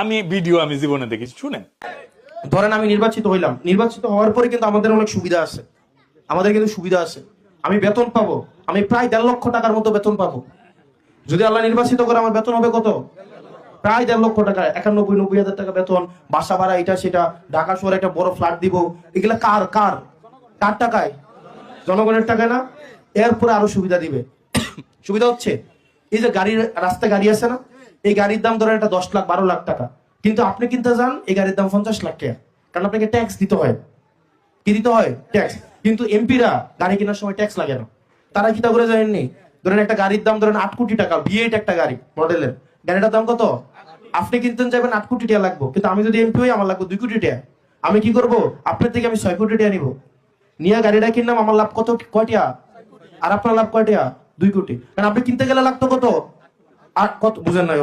আমি ভিডিও আমি জীবনে দেখেছি, শুনেন। ধরেন আমি নির্বাচিত হইলাম, নির্বাচিত হওয়ার পরে কিন্তু আমাদের অনেক সুবিধা আছে, আমাদের কিন্তু সুবিধা আছে। আমি বেতন পাবো, আমি প্রায় 1.5 লক্ষ টাকার মতো বেতন পাবো। যদি আল্লাহ নির্বাচিত করে আমার বেতন হবে কত? প্রায় 1.5 লক্ষ টাকা, 91-90 হাজার টাকা বেতন, বাসা ভাড়া এটা সেটা, ঢাকা শহরে একটা বড় ফ্ল্যাট দিব। এগুলা কার কার কার টাকায়? জনগণের টাকায় না? এরপরে আরো সুবিধা দিবে। সুবিধা হচ্ছে এই যে গাড়ির, রাস্তায় গাড়ি আছে না, এই গাড়ির দাম ধরেন এটা 10 লাখ 12 লাখ টাকা, কিন্তু আপনি কিনতে যান এই গাড়ির দাম 50 লাখ টাকা, কারণ আপনাকে ট্যাক্স দিতে হয়। কি দিতে হয়? ট্যাক্স। কিন্তু এমপিরা গাড়ি কেনার সময় ট্যাক্স লাগে না। তারা কি তা করে জানেননি? ধরেন একটা গাড়ির দাম ধরেন 8 কোটি টাকা, V8 একটা গাড়ি মডেলের, গাড়িটার দাম কত? আপনি কিনতে যাবেন 8 কোটি টাকা লাগবে, কিন্তু আমি যদি এমপি হই আমার লাগবে 2 কোটি টাকা। আমি কি করব? আপনার থেকে আমি 6 কোটি টাকা নিব, নিয়ে গাড়িটা কিনলাম, আমার লাভ কত? কয়টা? আর আপনার লাভ কয়টা? 2 কোটি। কারণ আপনি কিনতে গেলে লাগতো কত? আর কত বুঝেন না?